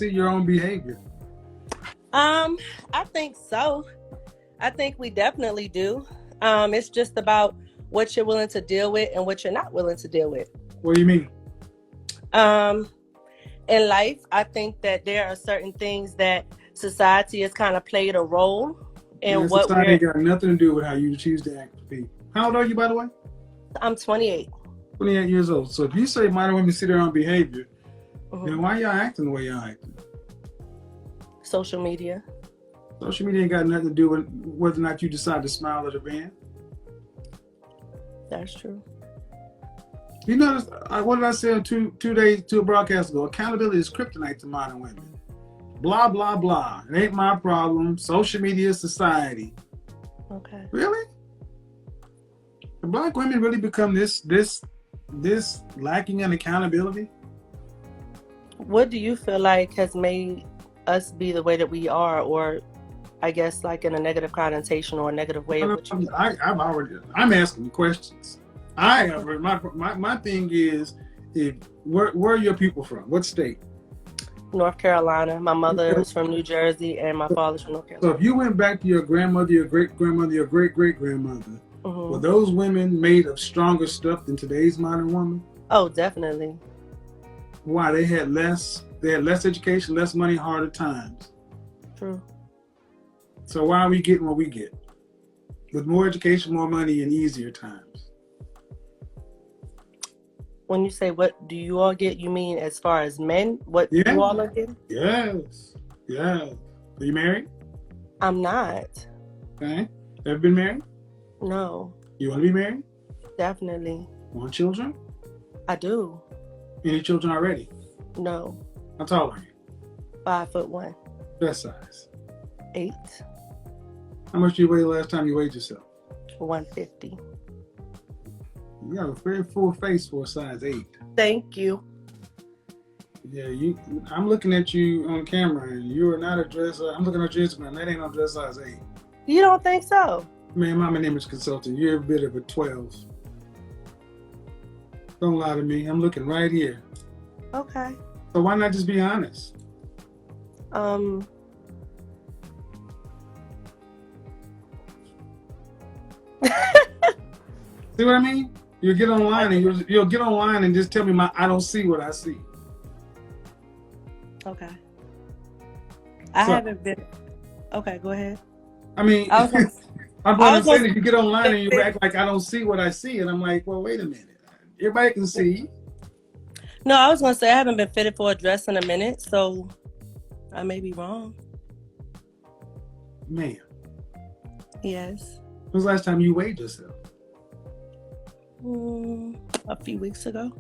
see your own behavior? I think so. I think we definitely do. It's just about what you're willing to deal with and what you're not willing to deal with. What do you mean? In life, I think that there are certain things that society has kind of played a role in what society got nothing to do with how you choose to act with people. How old are you, by the way? I'm 28. 28 years old. So if you say modern women see their own behavior, then why y'all acting the way y'all acting? Social media. Social media ain't got nothing to do with whether or not you decide to smile at a band. That's true. You notice, what did I say two days to a broadcast ago? Accountability is kryptonite to modern women. Blah, blah, blah. It ain't my problem. Social media, society. Okay. Really? The black women really become this lacking in accountability? What do you feel like has made us be the way that we are, or I guess like in a negative connotation or a negative way of what you I'm asking questions. My thing is, where are your people from? What state? North Carolina. My mother is from New Jersey and my father's from North Carolina. So if you went back to your grandmother, your great-grandmother, your great-great-grandmother, were those women made of stronger stuff than today's modern woman? Oh, definitely. Why? They had less education, less money, harder times. True. So why are we getting what we get? With more education, more money, and easier times. When you say what do you all get, you mean as far as men? What you all are getting? Yes. Yeah. Are you married? I'm not. Okay. Ever been married? No. You want to be married? Definitely. Want children? I do. Any children already? No. How tall are you? 5'1". Best size? 8. How much did you weigh the last time you weighed yourself? 150. You have a very full face for a size 8. Thank you. Yeah, I'm looking at you on camera and you are not a dress. I'm looking at your Instagram. That ain't no dress size 8. You don't think so? Man, I'm an image consultant. You're a bit of a 12. Don't lie to me. I'm looking right here. Okay. So why not just be honest? See what I mean? You'll get online and you'll get online and just tell me I don't see what I see. Okay. I haven't been. Okay, go ahead. I mean, I'm going to say that you get online and you act like I don't see what I see, and I'm like, well, wait a minute. Everybody can see. No, I was going to say I haven't been fitted for a dress in a minute, so I may be wrong. Man. Yes. When was the last time you weighed yourself? A few weeks ago.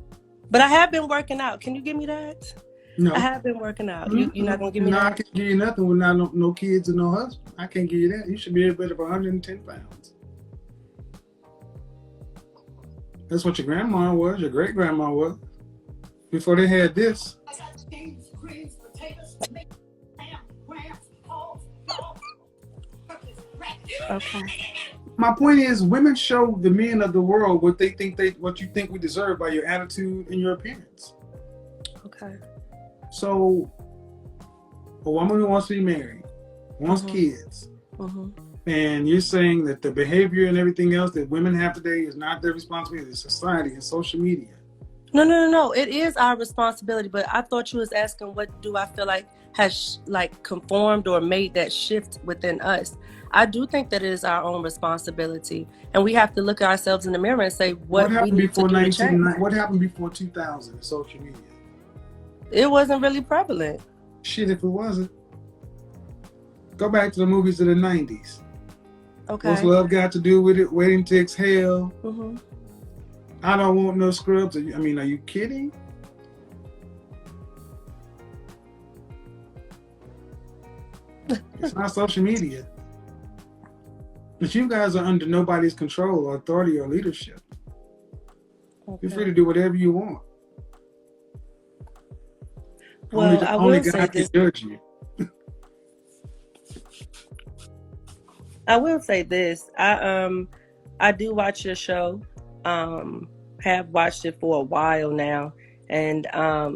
But I have been working out. Can you give me that? No. I have been working out. You're not going to give me that? No, I can't give you nothing without no kids and no husband. I can't give you that. You should be a bit of 110 pounds. That's what your grandma was, your great-grandma was, before they had this. Okay. My point is, women show the men of the world what you think we deserve by your attitude and your appearance. Okay. So, a woman who wants to be married, wants kids, and you're saying that the behavior and everything else that women have today is not their responsibility, it's society and social media. No. It is our responsibility, but I thought you was asking what do I feel like has conformed or made that shift within us. I do think that it is our own responsibility, and we have to look at ourselves in the mirror and say what we need to do to change. What happened before 2000 in social media? It wasn't really prevalent. Shit, if it wasn't. Go back to the movies of the 90s. Okay. What's love got to do with it? Waiting to Exhale. I don't want no scrubs. Are you kidding? It's not social media. But you guys are under nobody's control or authority or leadership. Okay. You're free to do whatever you want. Well, only God can judge you. I will say this. I do watch your show. Have watched it for a while now, and How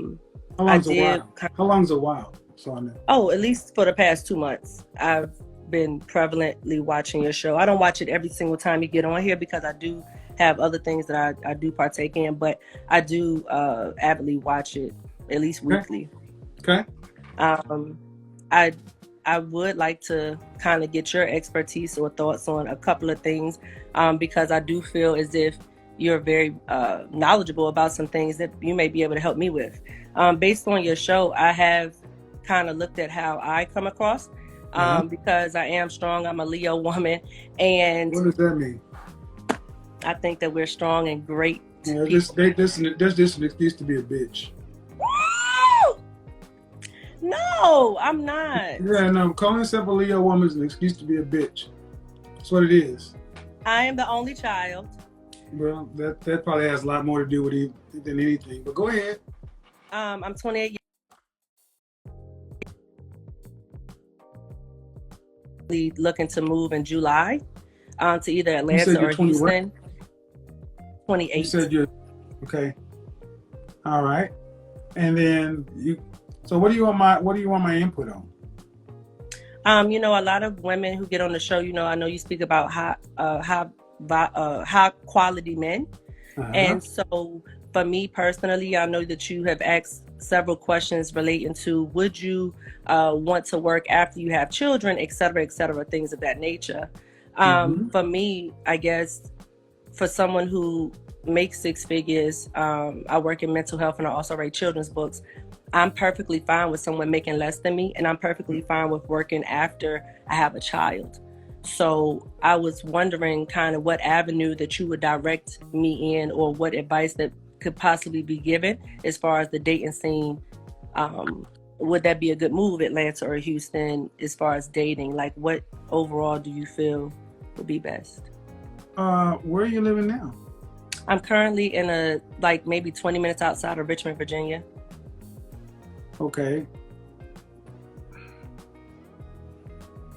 long's a while? So I know. Oh, at least for the past 2 months, I've been prevalently watching your show. I don't watch it every single time you get on here because I do have other things that I do partake in, but I do avidly watch it at least weekly. Okay. I would like to kind of get your expertise or thoughts on a couple of things, because I do feel as if you're very knowledgeable about some things that you may be able to help me with. Based on your show, I have kind of looked at how I come across, because I am strong. I'm a Leo woman, and what does that mean? I think that we're strong and great. Yeah, this an excuse to be a bitch. No, I'm not. Yeah, no, calling yourself a Leo woman is an excuse to be a bitch. That's what it is. I am the only child. Well, that probably has a lot more to do with it than anything. But go ahead. I'm 28 years old, looking to move in July to either Atlanta or Houston. 28. You said you're okay. All right, and then you. So what do you want my input on? A lot of women who get on the show, I know you speak about high quality men. And so for me personally, I know that you have asked several questions relating to would you want to work after you have children, et cetera, things of that nature. For me, I guess for someone who makes six figures, I work in mental health and I also write children's books. I'm perfectly fine with someone making less than me, and I'm perfectly fine with working after I have a child. So I was wondering kind of what avenue that you would direct me in, or what advice that could possibly be given as far as the dating scene. Would that be a good move, Atlanta or Houston, as far as dating? Like, what overall do you feel would be best? Where are you living now? I'm currently in maybe 20 minutes outside of Richmond, Virginia. Okay.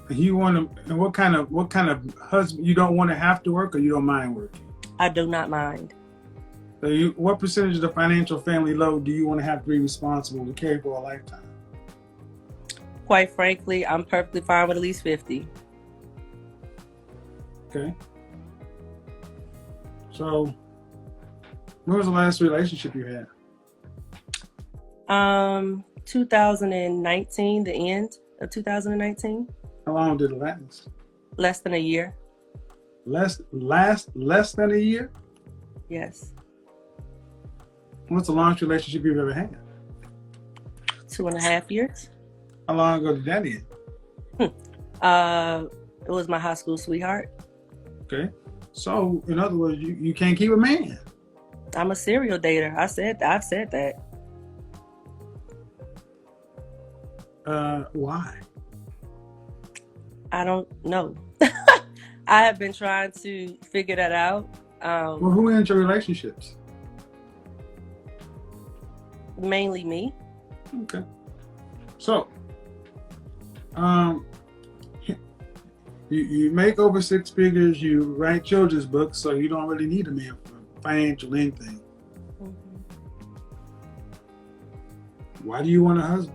You want to? And what kind of husband? You don't want to have to work, or you don't mind working? I do not mind. So what percentage of the financial family load do you want to have to be responsible to carry for a lifetime? Quite frankly, I'm perfectly fine with at least 50. Okay. So, when was the last relationship you had? 2019, the end of 2019. How long did it last? Less than a year. Less than a year? Yes. What's the longest relationship you've ever had? 2.5 years. How long ago did that end? It was my high school sweetheart. Okay. So, in other words, you can't keep a man. I'm a serial dater. I've said that. Why? I don't know. I have been trying to figure that out. Well, who ends your relationships? Mainly me. Okay. So, you make over six figures, you write children's books, so you don't really need a man for financial anything. Why do you want a husband?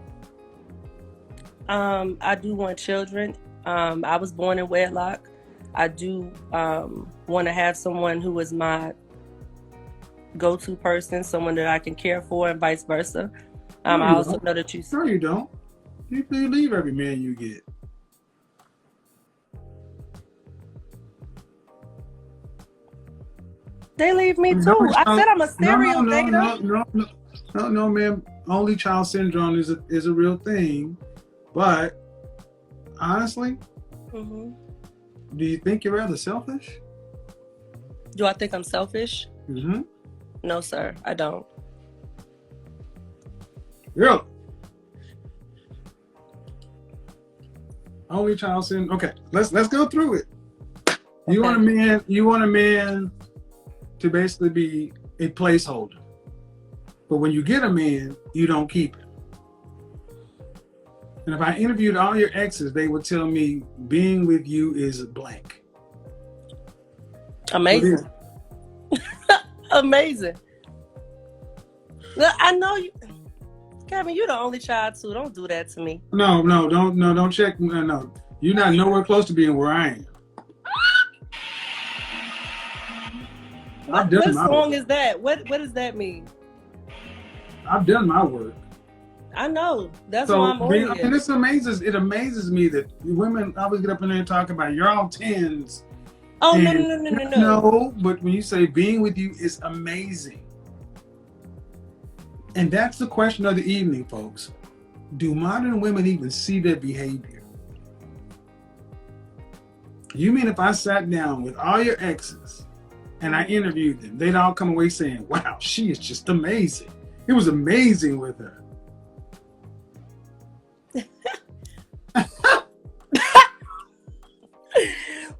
I do want children. I was born in wedlock. I do want to have someone who is my go-to person, someone that I can care for, and vice versa. I also know that you... No, you don't. You leave every man you get. They leave me too. I said I'm a serial dater. No, man. Only child syndrome is a real thing. But honestly, do you think you're rather selfish? Do I think I'm selfish? Mm-hmm. No, sir, I don't. Really? Only child syndrome. Okay, let's go through it. You want a man to basically be a placeholder. But when you get a man, you don't keep it. And if I interviewed all your exes, they would tell me being with you is blank. Amazing. Amazing. I know you. Kevin, you're the only child too. Don't do that to me. Don't check. No. You're not nowhere close to being where I am. What song is that? What does that mean? I've done my work. I know. That's why I'm on here. It amazes me that women always get up in there and talk about you're all 10s. Oh, no. No, but when you say being with you is amazing. And that's the question of the evening, folks. Do modern women even see their behavior? You mean if I sat down with all your exes and I interviewed them, they'd all come away saying, wow, she is just amazing. It was amazing with her.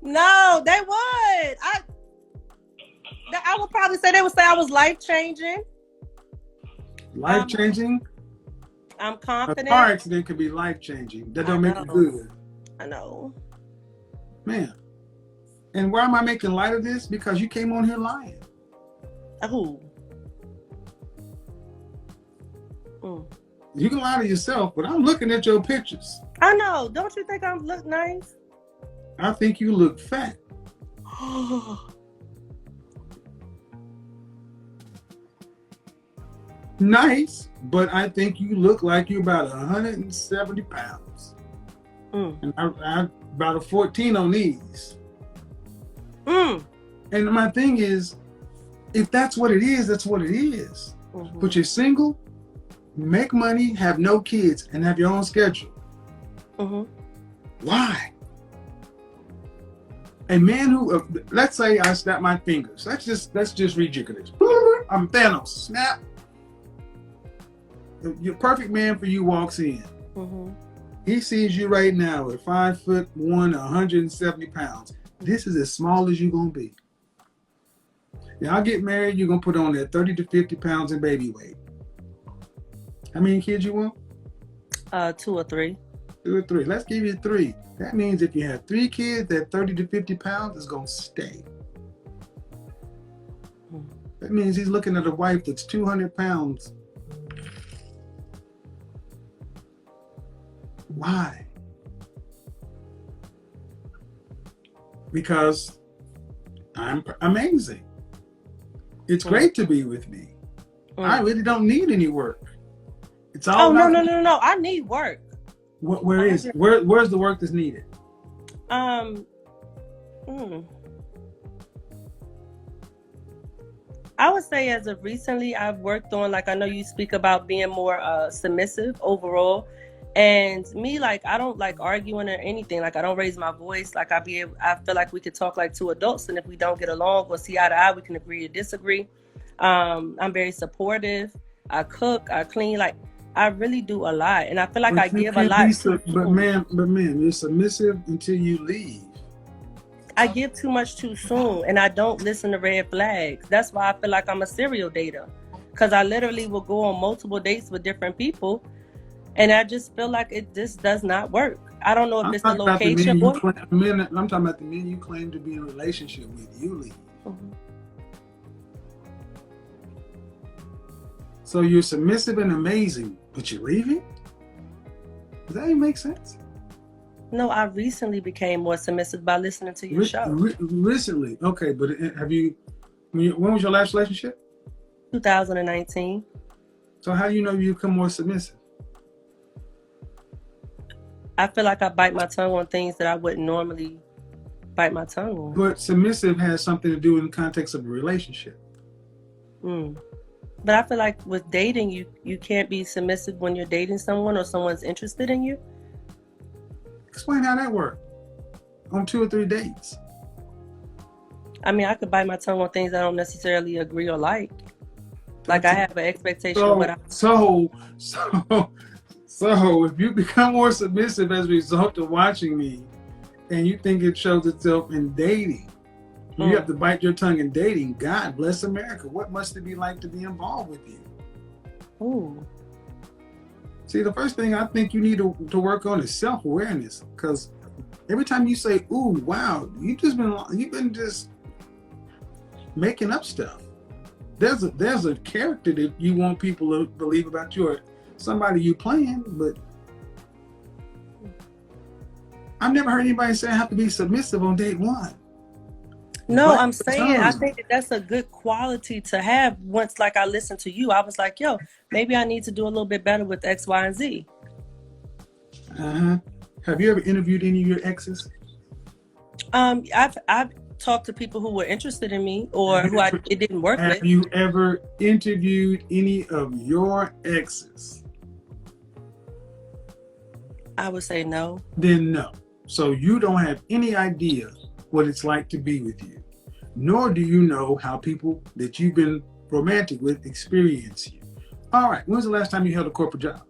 No, they would. I would probably say they would say I was life-changing. Life-changing? I'm confident. A car accident could be life-changing. That don't make it good. I know. Man. And why am I making light of this? Because you came on here lying. Who? You can lie to yourself, but I'm looking at your pictures. I know. Don't you think I look nice? I think you look fat. Nice, but I think you look like you're about 170 pounds. And I'm about a 14 on these. And my thing is, if that's what it is, that's what it is. But you're single, make money, have no kids, and have your own schedule. Why? A man who, let's say I snap my fingers. Let's just ridiculous. I'm Thanos. Snap. Your perfect man for you walks in. He sees you right now at 5'1", 170 pounds. This is as small as you're gonna be. Y'all get married, you're gonna put on that 30 to 50 pounds in baby weight. How many kids you want? 2 or 3. 2 or 3. Let's give you 3. That means if you have 3 kids, that 30 to 50 pounds is gonna stay. That means he's looking at a wife that's 200 pounds. Why? Because I'm amazing. It's great to be with me. I really don't need any work. It's all no. I need work. Where's the work that's needed? I would say as of recently, I've worked on, like, I know you speak about being more submissive overall. And me, like, I don't like arguing or anything. Like, I don't raise my voice. Like, I feel like we could talk like 2 adults. And if we don't get along or see eye to eye, we can agree or disagree. I'm very supportive. I cook, I clean. Like, I really do a lot. And I feel like I give a lot. But ma'am, you're submissive until you leave. I give too much too soon, and I don't listen to red flags. That's why I feel like I'm a serial dater, because I literally will go on multiple dates with different people, and I just feel like this does not work. I don't know if it's the location. I'm talking about the men you claim to be in a relationship with. You leave. So you're submissive and amazing, but you're leaving? Does that even make sense? No, I recently became more submissive by listening to your show. Recently? Okay, but when was your last relationship? 2019. So how do you know you become more submissive? I feel like I bite my tongue on things that I wouldn't normally bite my tongue on. But submissive has something to do in the context of a relationship. But I feel like with dating, you can't be submissive when you're dating someone or someone's interested in you. Explain how that works on 2 or 3 dates. I mean, I could bite my tongue on things I don't necessarily agree or like. Like, I have an expectation of what I... So if you become more submissive as a result of watching me, and you think it shows itself in dating, you have to bite your tongue in dating. God bless America. What must it be like to be involved with you? Ooh. See, the first thing I think you need to work on is self-awareness, because every time you say, "Ooh, wow," you've been just making up stuff. There's a character that you want people to believe about you, or somebody you playing, but I've never heard anybody say I have to be submissive on date one. No, I'm saying I think that's a good quality to have. Once, like, I listened to you, I was like, yo, maybe I need to do a little bit better with X, Y, and Z. Have you ever interviewed any of your exes? I've talked to people who were interested in me or who it didn't work with. Have you ever interviewed any of your exes? I would say no. Then no. So you don't have any idea what it's like to be with you, nor do you know how people that you've been romantic with experience you. All right, when's the last time you held a corporate job?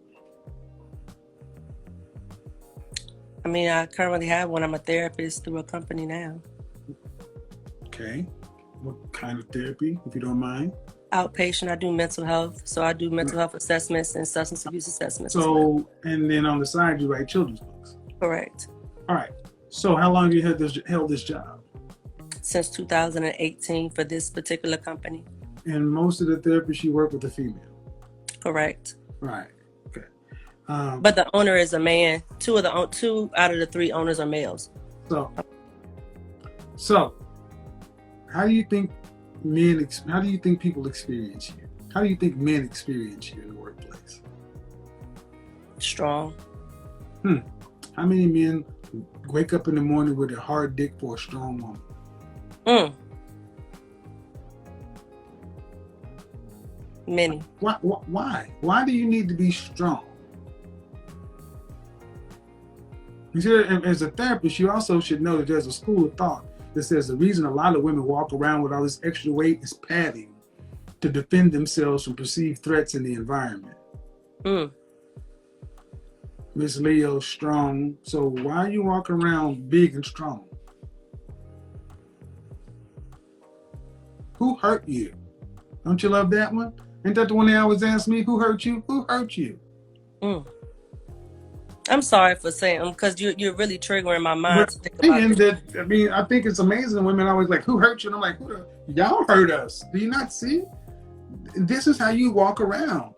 I mean, I currently have one. I'm a therapist through a company now. Okay. What kind of therapy, if you don't mind? Outpatient. I do mental health. So I do mental health assessments and substance abuse assessments. So, and then on the side, you write children's books. Correct. All right. So how long have you held this job? Since 2018 for this particular company. And most of the therapists you work with are female? Correct. Right. Okay. But the owner is a man. Two out of the three owners are males. So how do you think people experience you? How do you think men experience you in the workplace? Strong. How many men wake up in the morning with a hard dick for a strong woman? Many. Why? Why do you need to be strong? You see, as a therapist, you also should know that there's a school of thought that says the reason a lot of women walk around with all this extra weight is padding to defend themselves from perceived threats in the environment. Miss Leo, strong. So why are you walking around big and strong? Who hurt you? Don't you love that one? Ain't that the one they always ask me? Who hurt you? Who hurt you? I'm sorry for saying, because you're really triggering my mind to think about it. I think it's amazing. Women always like, who hurt you? And I'm like, y'all hurt us. Do you not see? This is how you walk around.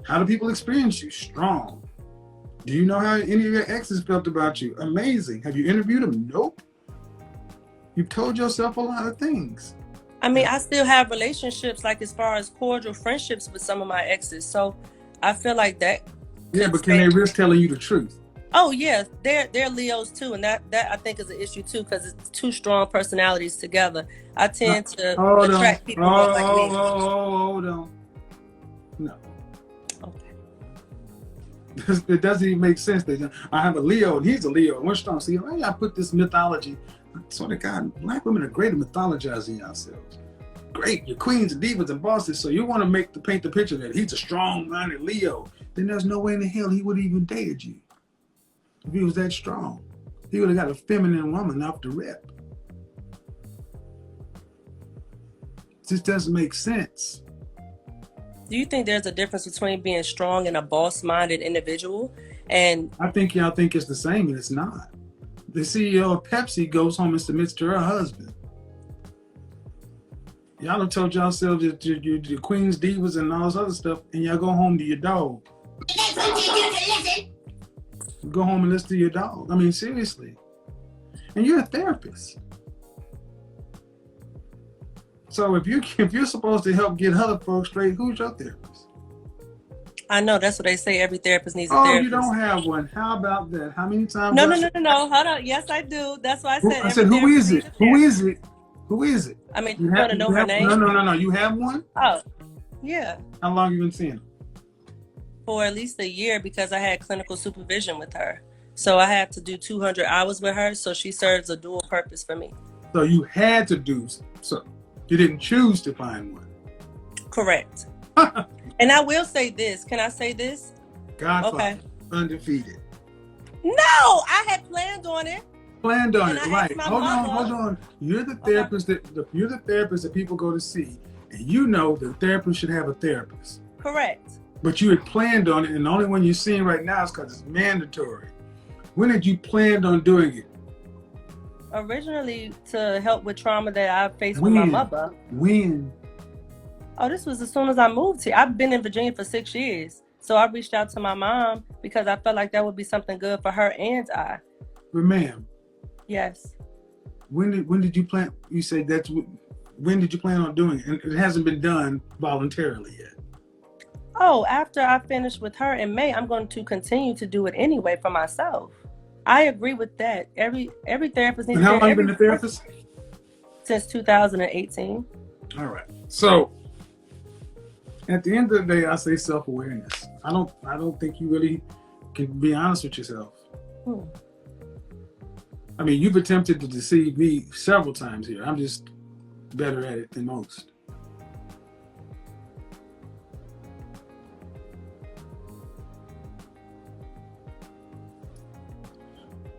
How do people experience you? Strong. Do you know how any of your exes felt about you? Amazing. Have you interviewed them? Nope. You've told yourself a lot of things. I mean, I still have relationships, like as far as cordial friendships with some of my exes. So I feel like that. Yeah, but can they risk telling you the truth? Oh yeah, they're Leos too, and that I think is an issue too, because it's two strong personalities together. I tend to attract people like me. Hold on. No. It doesn't even make sense. I have a Leo and he's a Leo and we're strong. See, I put this mythology. I swear to God, black women are great at mythologizing yourselves. Great, you're queens and divas and bosses. So you want to paint the picture that he's a strong-minded Leo. Then there's no way in the hell he would have even dated you if he was that strong. He would have got a feminine woman off the rip. This doesn't make sense. Do you think there's a difference between being strong and a boss-minded individual? And I think y'all think it's the same, and it's not. The CEO of Pepsi goes home and submits to her husband. Y'all have told yourselves that you're queens, divas, and all this other stuff, and y'all go home to your dog. Go home and listen to your dog. I mean, seriously. And you're a therapist. So if you're supposed to help get other folks straight, who's your therapist? I know, that's what they say. Every therapist needs a therapist. Oh, you don't have one. How about that? How many times? No. Hold on. Yes, I do. That's why I said. I said, who is it? Who is it? Who is it? I mean, you want to know her name? No. You have one? Oh, yeah. How long have you been seeing her? For at least a year, because I had clinical supervision with her. So I had to do 200 hours with her. So she serves a dual purpose for me. So you had to do so. You didn't choose to find one. Correct. And I will say this. Can I say this? Godfather, okay. Undefeated. No, I had planned on it. Planned on it, right? Hold on. You're the therapist you're the therapist that people go to see, and you know the therapist should have a therapist. Correct. But you had planned on it, and the only one you're seeing right now is because it's mandatory. When had you planned on doing it? Originally to help with trauma that I faced with my mother. When? Oh, this was as soon as I moved here. I've been in Virginia for 6 years. So I reached out to my mom because I felt like that would be something good for her and I. But ma'am. Yes. When did you plan? You said that's when did you plan on doing it? And it hasn't been done voluntarily yet. Oh, after I finish with her in May, I'm going to continue to do it anyway for myself. I agree with that. Every therapist needs. And how long have you been a therapist? Since 2018. All right. So at the end of the day, I say self-awareness. I don't think you really can be honest with yourself. I mean, you've attempted to deceive me several times here. I'm just better at it than most.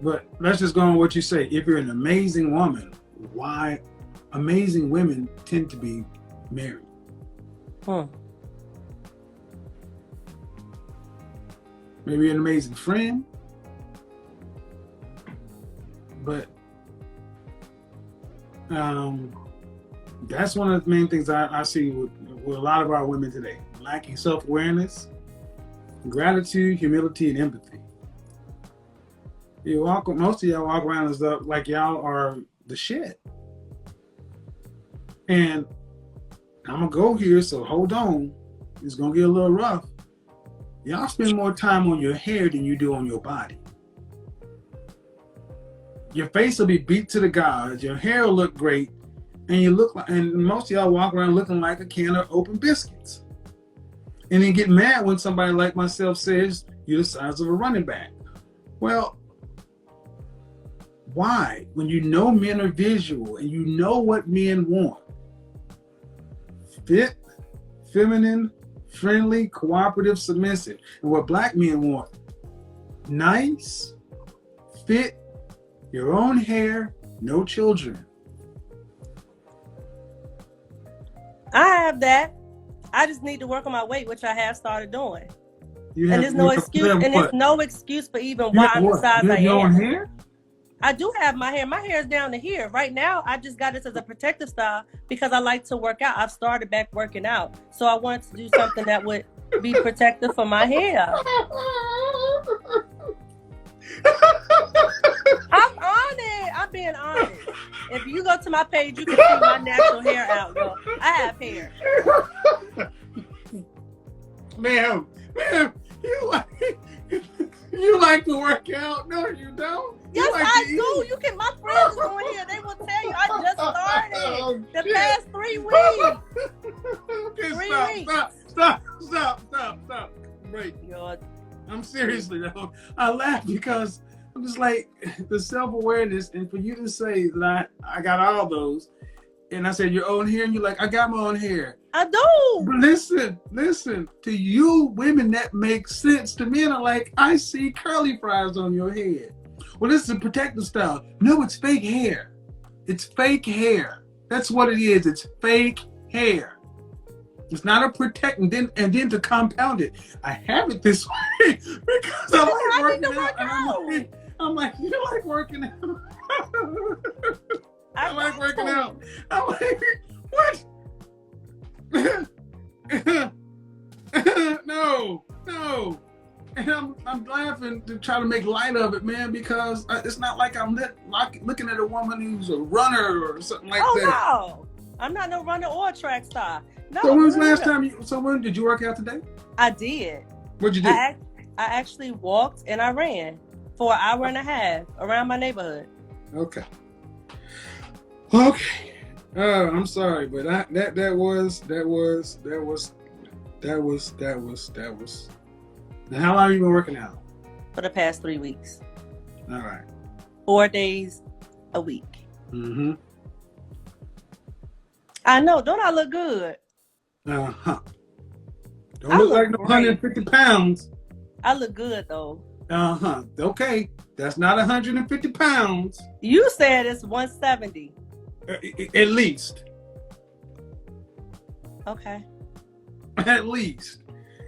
But let's just go on what you say. If you're an amazing woman, why amazing women tend to be married? Maybe an amazing friend, but that's one of the main things I see with a lot of our women today. Lacking self-awareness, gratitude, humility, and empathy. Most of y'all walk around as though like y'all are the shit. And I'm gonna go here, so hold on. It's gonna get a little rough. Y'all spend more time on your hair than you do on your body. Your face will be beat to the gods. Your hair will look great, and most of y'all walk around looking like a can of open biscuits. And then get mad when somebody like myself says you're the size of a running back. Well, why? When you know men are visual and you know what men want. Fit, feminine, friendly, cooperative, submissive. And what black men want. Nice, fit, your own hair, no children. I have that. I just need to work on my weight, which I have started doing. And there's no excuse. And there's no excuse for even why I'm the size I am. You have your own hair? I do have my hair. My hair is down to here. Right now, I just got this as a protective style because I like to work out. I've started back working out. So I wanted to do something that would be protective for my hair. I'm on it. I'm being honest. If you go to my page, you can see my natural hair out, girl. I have hair. Ma'am, you like to work out? No, you don't. Yes, I do. You can. My friends are on here. They will tell you. I just started the past 3 weeks. Okay, stop. Break. I'm seriously though. I laugh because I'm just like the self-awareness, and for you to say that I got all those, and I said your own hair, and you're like, I got my own hair. I do. But listen. To you women, that makes sense. To men, are like, I see curly fries on your head. Well, this is a protective style. No, it's fake hair. It's fake hair. That's what it is. It's fake hair. It's not a protect, and then to compound it, I have it this way because I like working out. I'm like, you like working out? I like working out. I'm like, what? No. And I'm laughing to try to make light of it, man, because it's not like I'm looking at a woman who's a runner or something like that. No. I'm not no runner or a track star. No. So when's the last time when did you work out today? I did. What'd you do? I actually walked and I ran for an hour and a half around my neighborhood. Okay. I'm sorry, but that was. Now, how long have you been working out? For the past 3 weeks. All right. 4 days a week. Mm-hmm. I know. Don't I look good? Uh-huh. Don't look like no 150 pounds. I look good, though. Uh-huh. Okay. That's not 150 pounds. You said it's 170. At least. Okay. At least.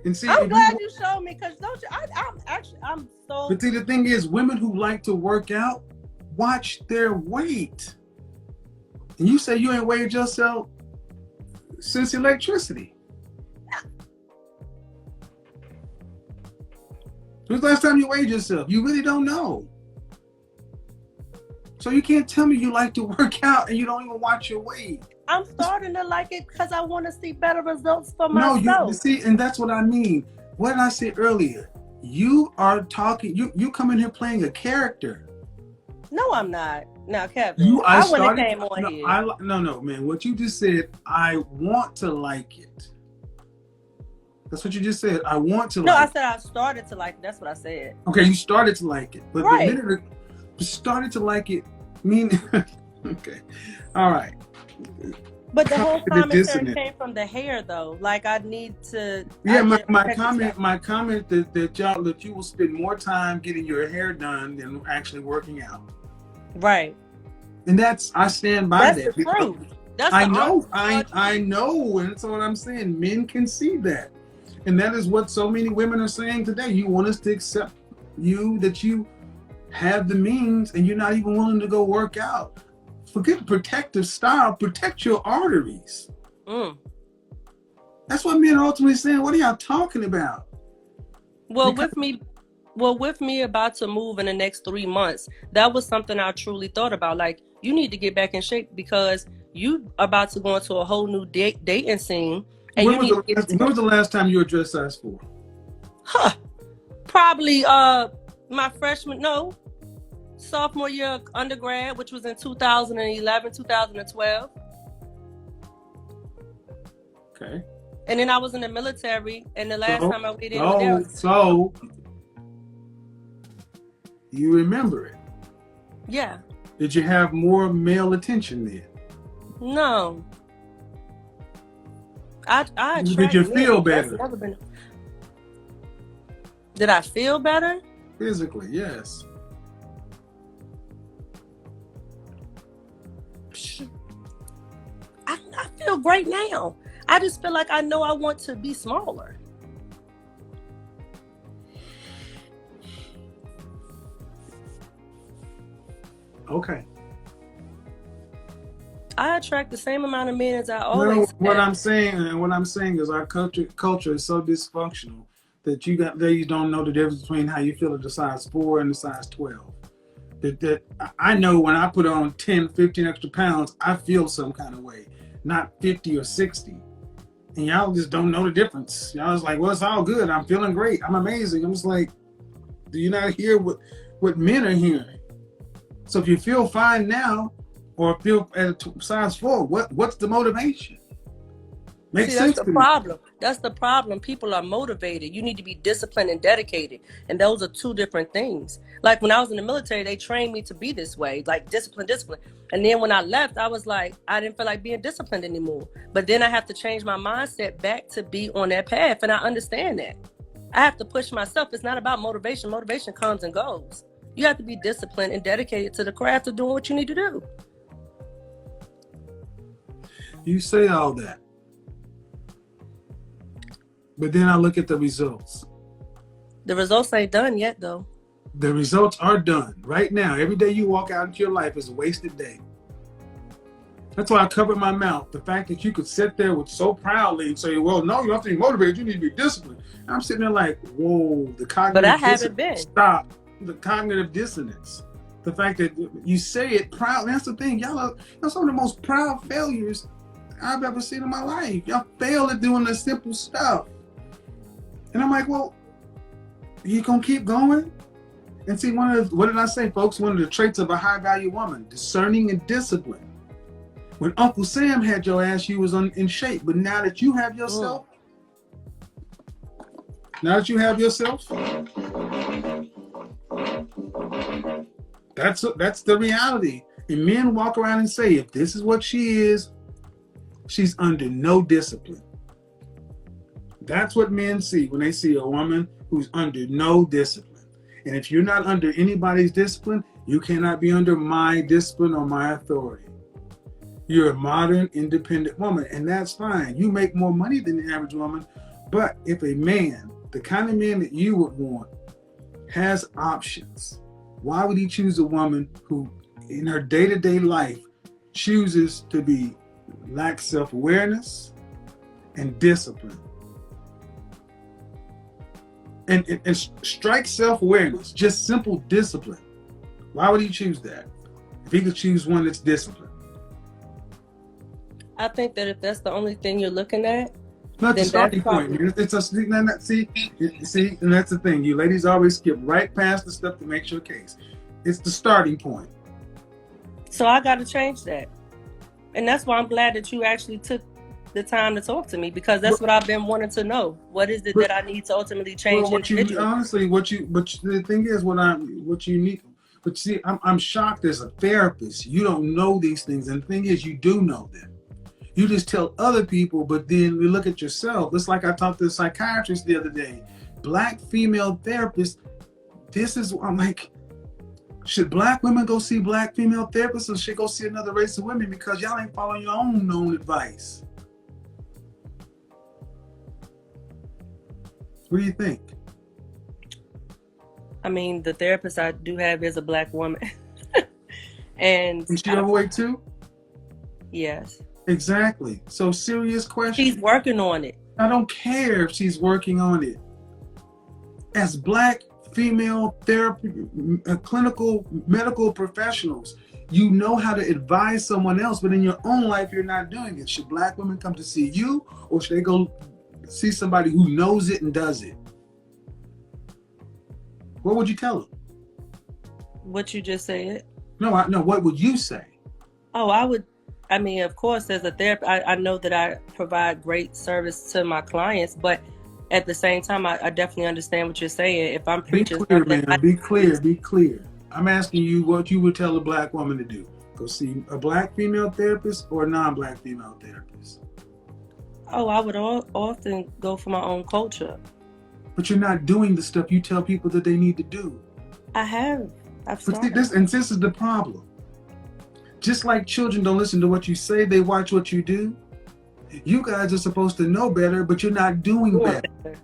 And see, I'm glad you showed me, because don't you? I'm so. But see, the thing is, women who like to work out watch their weight. And you say you ain't weighed yourself since electricity. When's the last time you weighed yourself? You really don't know. So you can't tell me you like to work out and you don't even watch your weight. I'm starting to like it because I want to see better results for myself. No, you see, and that's what I mean. What did I say earlier? You are talking, you come in here playing a character. No, I'm not. Now, Kevin, I wouldn't have came on here. No, man. What you just said, I want to like it. That's what you just said. I want to like it. No, I said I started to like it. That's what I said. Okay, you started to like it. But right. the minute you started to like it, meaning, okay. All right. But the whole commentary came from the hair, though. Like, I need to. Yeah, my comment that you will spend more time getting your hair done than actually working out. Right. And I stand by that. That's the truth. I know, and that's what I'm saying. Men can see that. And that is what so many women are saying today. You want us to accept that you have the means and you're not even willing to go work out. Forget protective style, protect your arteries. That's what men are ultimately saying. What are y'all talking about? Well, with me about to move in the next 3 months, that was something I truly thought about. Like, you need to get back in shape because you about to go into a whole new dating scene. And when was the last time you were dressed size 4? Probably sophomore year of undergrad, which was in 2011, 2012. Okay. And then I was in the military, and the last time I weighed in So you remember it? Yeah. Did you have more male attention then? No. Did you feel better? Did I feel better? Physically, yes. I feel great now. I just feel like I know I want to be smaller. Okay. I attract the same amount of men as I always have. What I'm saying is our culture is so dysfunctional that you don't know the difference between how you feel at the size 4 and the size 12. That I know when I put on 10, 15 extra pounds, I feel some kind of way, not 50 or 60. And y'all just don't know the difference. Y'all was like, well, it's all good. I'm feeling great. I'm amazing. I'm just like, do you not hear what men are hearing? So if you feel fine now, or feel at a size 4, what's the motivation? Makes sense. That's the problem. That's the problem. People are motivated. You need to be disciplined and dedicated. And those are two different things. Like when I was in the military, they trained me to be this way, like discipline. And then when I left, I was like, I didn't feel like being disciplined anymore. But then I have to change my mindset back to be on that path. And I understand that. I have to push myself. It's not about motivation. Motivation comes and goes. You have to be disciplined and dedicated to the craft of doing what you need to do. You say all that. But then I look at the results. The results ain't done yet, though. The results are done right now. Every day you walk out into your life is a wasted day. That's why I covered my mouth. The fact that you could sit there with so proudly and say, well, no, you have to be motivated. You need to be disciplined. And I'm sitting there like, whoa, the cognitive But I haven't been. Stop. The cognitive dissonance. The fact that you say it proud. That's the thing. Y'all are some of the most proud failures I've ever seen in my life. Y'all fail at doing the simple stuff. And I'm like, well, you gonna keep going? And see, what did I say, folks? One of the traits of a high-value woman, discerning and disciplined. When Uncle Sam had your ass, you was in shape. But now that you have yourself, that's the reality. And men walk around and say, if this is what she is, she's under no discipline. That's what men see when they see a woman who's under no discipline. And if you're not under anybody's discipline, you cannot be under my discipline or my authority. You're a modern, independent woman, and that's fine. You make more money than the average woman, but if a man, the kind of man that you would want, has options, why would he choose a woman who, in her day-to-day life, chooses to lack self-awareness and discipline? and strike self-awareness, just simple discipline. Why would he choose that if he could choose one that's disciplined? I think that if that's the only thing you're looking at, no, it's a starting point. It's a see, and that's the thing. You ladies always skip right past the stuff that makes your case. It's the starting point. So I got to change that, and that's why I'm glad that you actually took the time to talk to me, because that's what I've been wanting to know. What is it that I need to ultimately change? Well, the thing is, what you need. But see, I'm shocked as a therapist. You don't know these things, and the thing is, you do know them. You just tell other people, but then you look at yourself. It's like I talked to a psychiatrist the other day. Black female therapist. I'm like, should black women go see black female therapists, or should go see another race of women, because y'all ain't following your own known advice? What do you think? I mean, the therapist I do have is a black woman. And is she overweight too? Yes. Exactly. So serious question. She's working on it. I don't care if she's working on it. As black female therapy, clinical medical professionals, you know how to advise someone else, but in your own life, you're not doing it. Should black women come to see you, or should they go see somebody who knows it and does it? What would you tell them? What you just said? No, what would you say? Oh, I mean, of course, as a therapist, I know that I provide great service to my clients, but at the same time, I definitely understand what you're saying. If I'm preaching, be clear, man. Be clear. I'm asking you what you would tell a black woman to do. Go see a black female therapist or a non-black female therapist? Oh, I would often go for my own culture. But you're not doing the stuff you tell people that they need to do. I've started. This is the problem. Just like children don't listen to what you say, they watch what you do. You guys are supposed to know better, but you're not doing better.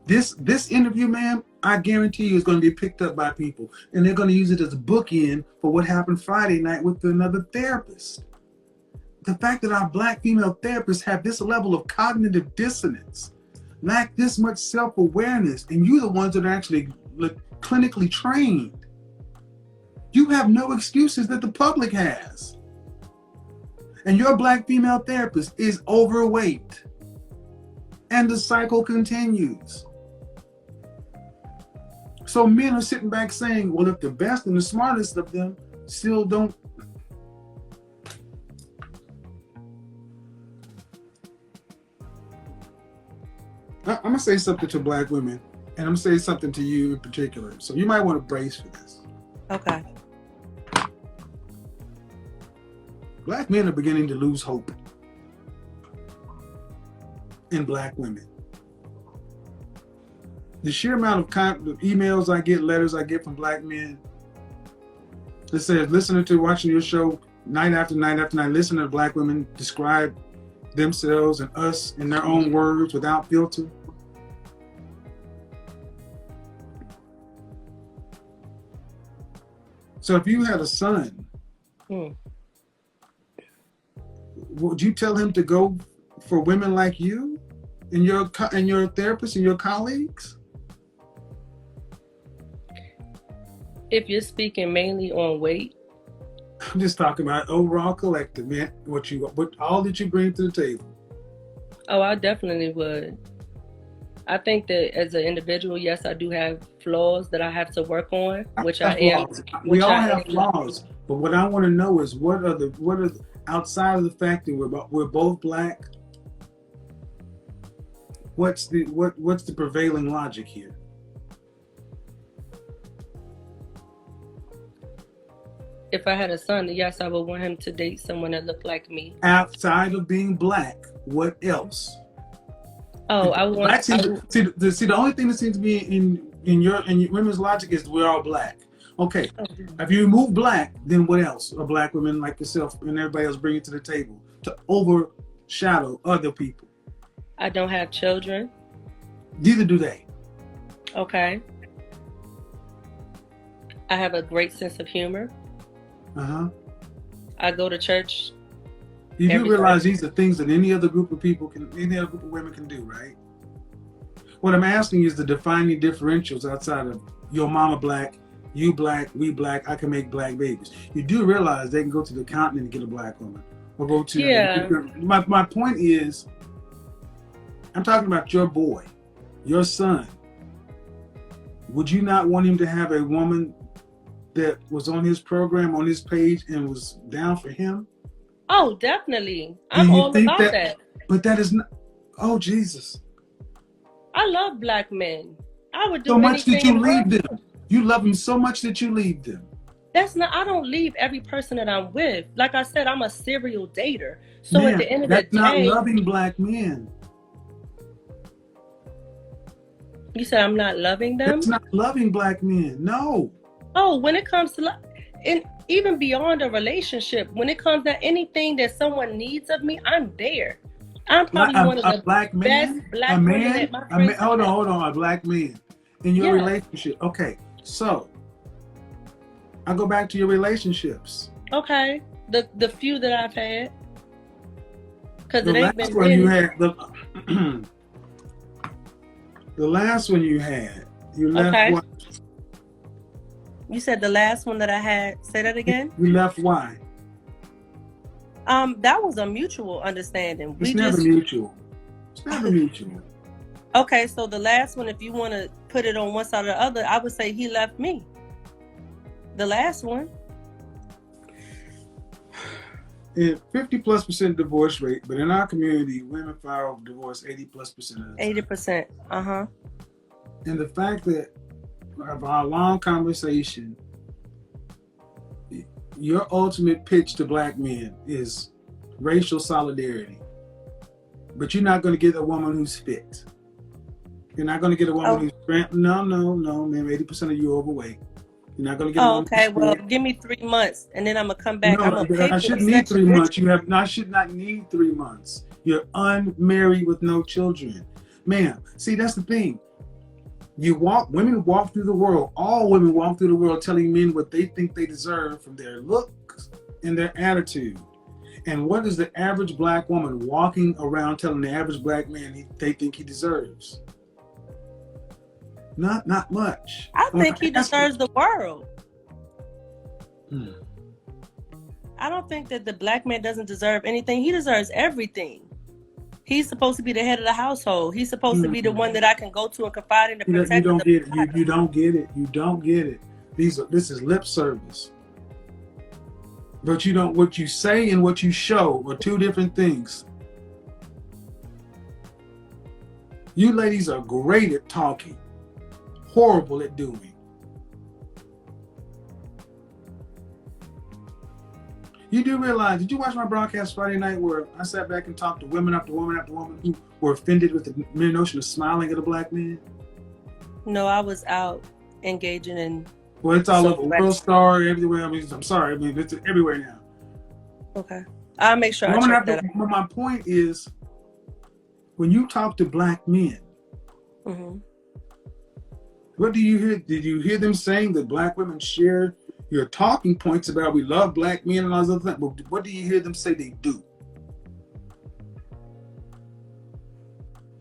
This interview, ma'am, I guarantee you is going to be picked up by people, and they're going to use it as a bookend for what happened Friday night with another therapist. The fact that our black female therapists have this level of cognitive dissonance, lack this much self-awareness, and you're the ones that are actually clinically trained. You have no excuses that the public has. And your black female therapist is overweight. And the cycle continues. So men are sitting back saying, well, if the best and the smartest of them still don't. I'm going to say something to black women, and I'm going to say something to you in particular. So you might want to brace for this. Okay. Black men are beginning to lose hope in black women. The sheer amount of emails I get, letters I get from black men that says, watching your show night after night after night, listening to black women describe themselves and us in their own words without filter. So if you had a son, would you tell him to go for women like you and your therapist and your colleagues? If you're speaking mainly on weight, I'm just talking about overall collective, man. What all that you bring to the table. Oh, I definitely would. I think that as an individual, yes, I do have flaws that I have to work on, which I am. We all have flaws, but what I want to know is what are outside of the fact that we're both black. What's the prevailing logic here? If I had a son, yes, I would want him to date someone that looked like me. Outside of being black, what else? Oh, I would want. See, the only thing that seems to be in your women's logic is we're all black. Okay, if you remove black, then what else? A black women like yourself and everybody else bring it to the table to overshadow other people. I don't have children. Neither do they. Okay. I have a great sense of humor. I go to church. You do realize these are things that any other group of women can do, right? What I'm asking is the defining differentials outside of your mama black, you black, we black, I can make black babies. You do realize they can go to the continent and get a black woman. Or go to... Yeah. My point is, I'm talking about your boy, your son. Would you not want him to have a woman that was on his program, on his page, and was down for him? Oh, definitely. I'm all about that. But that is not... Oh, Jesus. I love black men. I would do so much that you anything leave them. You love them so much that you leave them. That's not... I don't leave every person that I'm with. Like I said, I'm a serial dater. So Man, at the end of the day... That's not loving black men. You said I'm not loving them? That's not loving black men. No. Oh, when it comes to... And even beyond a relationship, when it comes to anything that someone needs of me, I'm there. I'm probably one of the black man, best black women that my friends have. Hold on, a black man in your relationship. Okay, so I go back to your relationships. Okay, the few that I've had, because it ain't been one you had. The last one you had, you left. Okay. Why? You said the last one that I had. Say that again. You left why? That was a mutual understanding. It's never mutual. It's never mutual. Okay, so the last one, if you want to put it on one side or the other, I would say he left me. The last one. 50+% divorce rate, but in our community, women file divorce 80+% of the time. 80%. And the fact that of our long conversation, your ultimate pitch to black men is racial solidarity. But you're not going to get a woman who's fit. You're not going to get a woman who's... No, man, 80% of you are overweight. You're not going to get a woman okay, well, give me 3 months, and then I'm going to come back. No, I shouldn't need 3 months. I should not need 3 months. You're unmarried with no children. Ma'am, see, that's the thing. Women walk through the world, all women walk through the world telling men what they think they deserve from their looks and their attitude. And what is the average black woman walking around telling the average black man they think he deserves? Not much. I think he deserves the world. I don't think that the black man doesn't deserve anything. He deserves everything. He's supposed to be the head of the household. He's supposed to be the one that I can go to and confide in to protect. You don't get it. You don't get it. You don't get it. This is lip service. But you don't. What you say and what you show are two different things. You ladies are great at talking, horrible at doing. You do realize, did you watch my broadcast Friday night where I sat back and talked to women after woman after woman who were offended with the mere notion of smiling at a black man? No, I was out engaging in... Well, it's all over World Star, everywhere. I mean, I'm sorry. I mean, it's everywhere now. Okay. I'll make sure I check that out. My point is, when you talk to black men, what do you hear? Did you hear them saying that black women share your talking points about we love black men and all those other things? But what do you hear them say they do?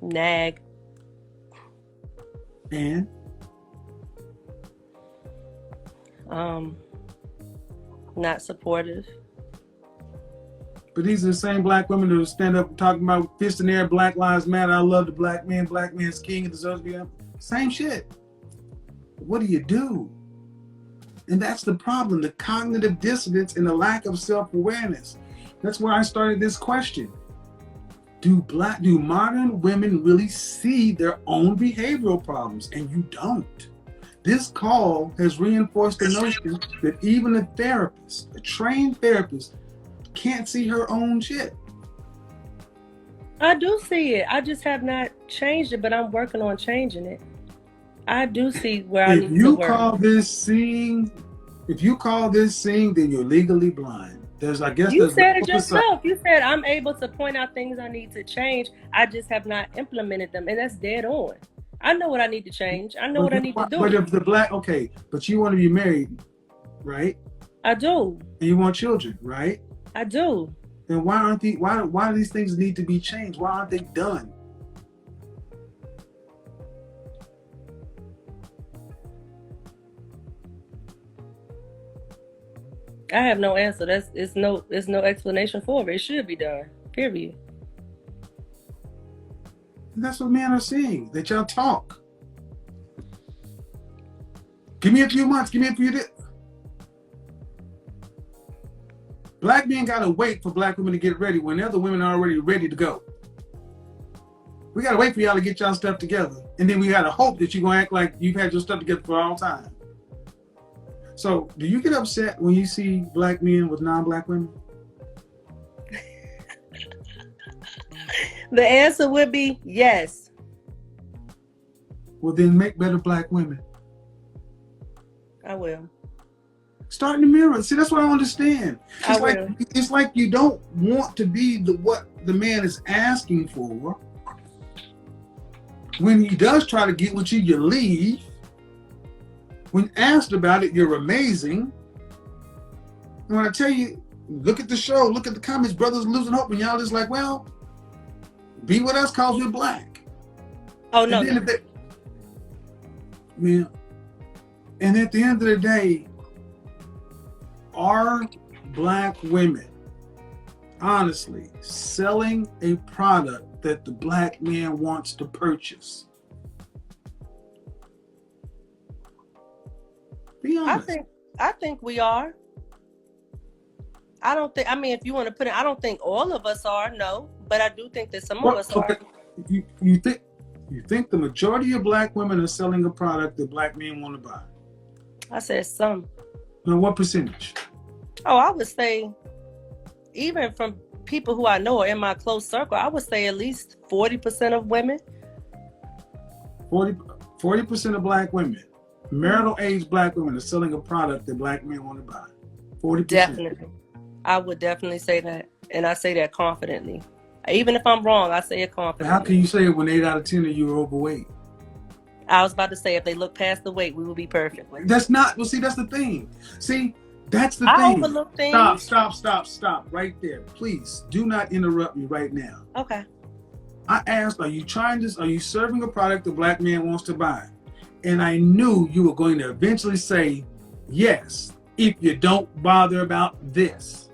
Nag. And? Not supportive. But these are the same black women that will stand up and talk about fist in the air, Black Lives Matter, I love the black man, black man's king, and deserves to be up. Same shit. What do you do? And that's the problem, the cognitive dissonance and the lack of self-awareness. That's why I started this question. Do modern women really see their own behavioral problems? And you don't. This call has reinforced the notion that even a therapist, a trained therapist, can't see her own shit. I do see it. I just have not changed it, but I'm working on changing it. I do see where I need to work. If you call this seeing, then you're legally blind. You said it yourself. You said I'm able to point out things I need to change. I just have not implemented them, and that's dead on. I know what I need to change. I know what I need to do. But if but you want to be married, right? I do. And you want children, right? I do. Then why do these things need to be changed? Why aren't they done? I have no answer. It's no explanation for it. It should be done. Period. And that's what men are saying. That y'all talk. Give me a few months. Give me a few days. Black men gotta wait for black women to get ready when other women are already ready to go. We gotta wait for y'all to get y'all stuff together, and then we gotta hope that you're gonna act like you've had your stuff together for a long time. So, do you get upset when you see black men with non-black women? The answer would be yes. Well, then make better black women. I will. Start in the mirror. See, that's what I understand. will. It's like you don't want to be what the man is asking for. When he does try to get with you, you leave. When asked about it, you're amazing. And when I tell you, look at the show, look at the comments, brothers losing hope, and y'all just like, well, be with us cause we're black. Oh, no. And at the end of the day, are black women honestly selling a product that the black man wants to purchase? Be honest. I think we are. If you want to put it, I don't think all of us are, no, but I do think that some of us are. You think the majority of black women are selling a product that black men want to buy? I said some. Now, what percentage? Oh, I would say, even from people who I know are in my close circle, I would say at least 40% of women. 40% of black women, marital age black women, are selling a product that black men want to buy. 40%. Definitely. I would definitely say that. And I say that confidently. Even if I'm wrong, I say it confidently. How can you say it when 8 out of 10 of you are overweight? I was about to say, if they look past the weight, we will be perfect. That's not, well, see, that's the thing. See, that's the I thing. overlook things. Stop right there. Please do not interrupt me right now. Okay. I asked, are you serving a product the black man wants to buy? And I knew you were going to eventually say, yes, if you don't bother about this.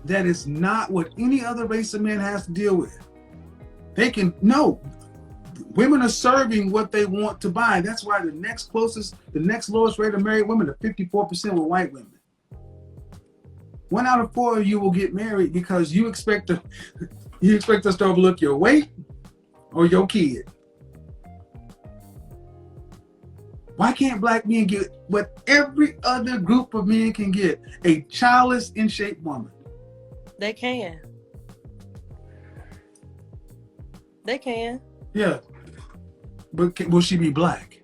That is not what any other race of men has to deal with. Women are serving what they want to buy. That's why the next lowest rate of married women are 54% were white women. 1 out of 4 of you will get married because you expect us to overlook your weight or your kid. Why can't black men get what every other group of men can get? A childless, in shape woman. They can. They can. Yeah. But will she be black?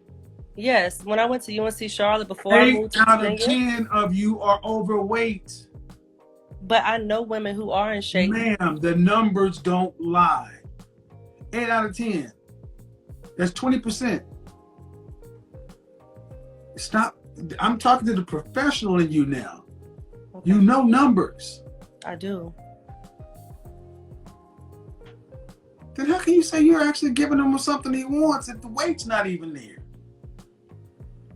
Yes. When I went to UNC Charlotte before I moved to 8 out of Virginia, 10 of you are overweight. but I know women who are in shape. Ma'am, the numbers don't lie. 8 out of 10. That's 20%. Stop. I'm talking to the professional in you now. Okay. You know numbers. I do. Then how can you say you're actually giving him something he wants if the weight's not even there?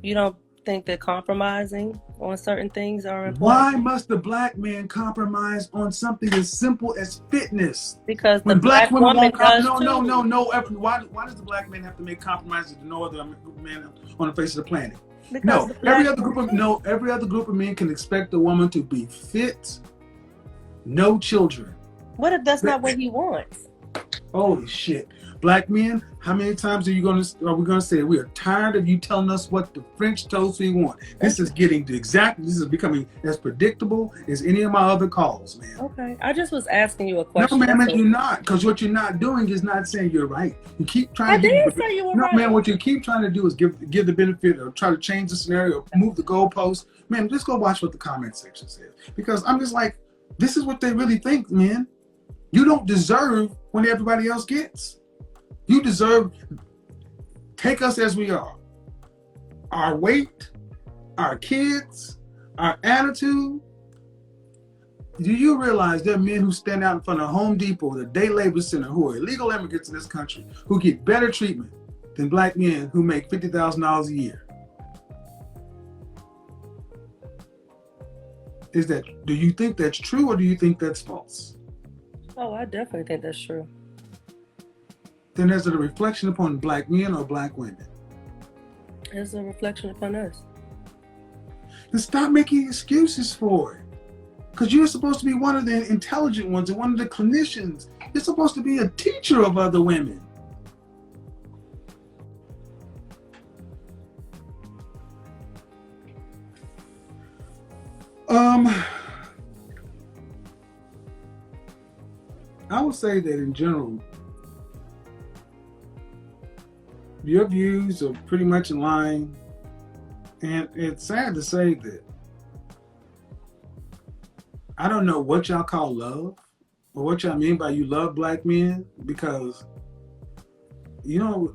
You don't think that compromising on certain things are important? Why must the black man compromise on something as simple as fitness? Because when the black woman does too. No. Why does the black man have to make compromises to no other man on the face of the planet? Because every other group of men can expect a woman to be fit, no children. What if that's not what he wants? Holy shit. Black men, how many times are we gonna say we are tired of you telling us what the French toast we want? This is becoming as predictable as any of my other calls, man. Okay. I just was asking you a question. No, man, you're not, because what you're not doing is not saying you're right. You keep trying I did say you were right. No, man, what you keep trying to do is give the benefit or try to change the scenario, or move the goalpost. Man, just go watch what the comment section says. Because I'm just like, this is what they really think, man. You don't deserve what everybody else gets. You deserve, take us as we are. Our weight, our kids, our attitude. Do you realize there are men who stand out in front of Home Depot or the Day Labor Center who are illegal immigrants in this country who get better treatment than black men who make $50,000 a year? is that, do you think that's true or do you think that's false? Oh, I definitely think that's true. Then is it a reflection upon black men or black women? It's a reflection upon us. Then stop making excuses for it. Because you're supposed to be one of the intelligent ones and one of the clinicians. You're supposed to be a teacher of other women. I would say that in general, your views are pretty much in line. And it's sad to say that I don't know what y'all call love or what y'all mean by you love black men, because, you know,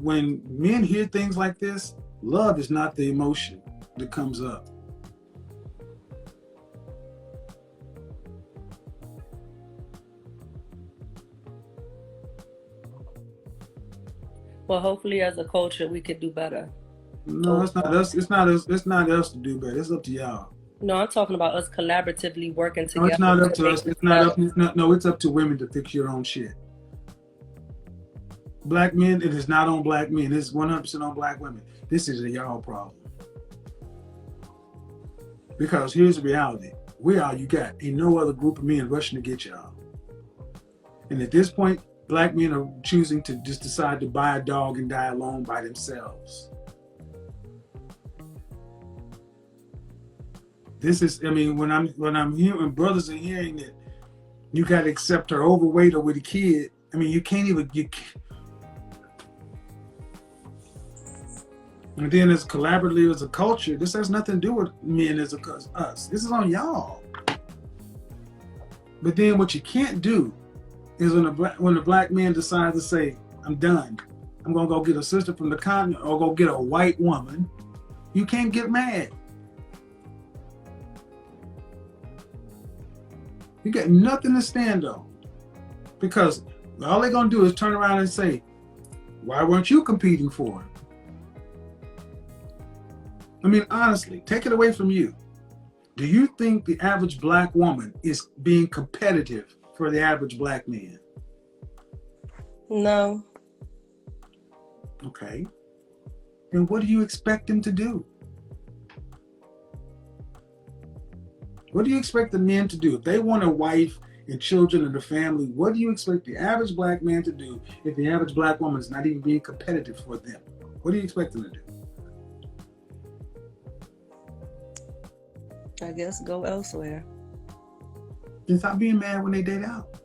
when men hear things like this, love is not the emotion that comes up. Well, hopefully as a culture, we could do better. No, it's not us. It's not us. It's not us to do better. It's up to y'all. No, I'm talking about us collaboratively working together. No, it's not up to us. It's not up. No, it's up to women to fix your own shit. Black men, it is not on black men. It's 100% on black women. This is a y'all problem. Because here's the reality. We all you got. Ain't no other group of men rushing to get y'all. And at this point, black men are choosing to just decide to buy a dog and die alone by themselves. This is, I mean, when I'm hearing brothers are hearing that you got to accept her overweight or with a kid, I mean, you can't even, and then as collaboratively as a culture, this has nothing to do with men as us. This is on y'all. But then what you can't do is when a black man decides to say, I'm done. I'm going to go get a sister from the continent or go get a white woman. You can't get mad. You got nothing to stand on. Because all they're going to do is turn around and say, why weren't you competing for it? I mean, honestly, take it away from you. Do you think the average black woman is being competitive for the average black man? No. Okay. Then what do you expect them to do? What do you expect the men to do? If they want a wife and children and a family, what do you expect the average black man to do if the average black woman is not even being competitive for them? What do you expect them to do? I guess go elsewhere. Then stop being mad when they date out.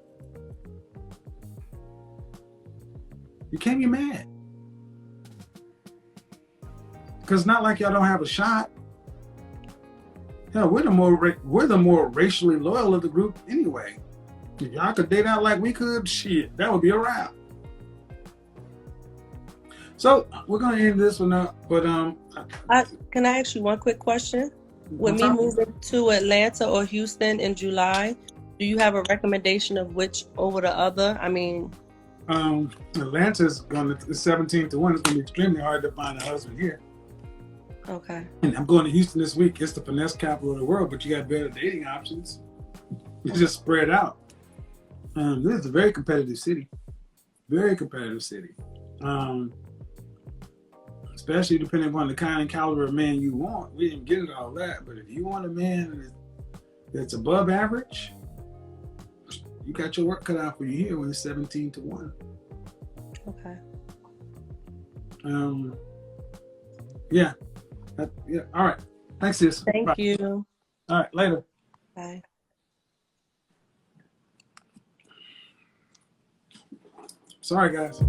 You can't be mad. Because it's not like y'all don't have a shot. Hell, we're the more racially loyal of the group anyway. If y'all could date out like we could, shit, that would be a wrap. So we're gonna end this one up, but can I ask you one quick question? With me moving to Atlanta or Houston in July, do you have a recommendation of which over the other? I mean, Atlanta's going to 17 to 1. It's going to be extremely hard to find a husband here. Okay. And I'm going to Houston this week. It's the finesse capital of the world, but you got better dating options. It's just spread out. This is a very competitive city. Very competitive city. Especially depending upon the kind and caliber of man you want. We didn't get into all that, but if you want a man that's above average, you got your work cut out for you here when it's 17 to 1. Okay. Yeah. Yeah. All right. Thanks, sis. Thank you. All right. Later. Bye. Sorry, guys.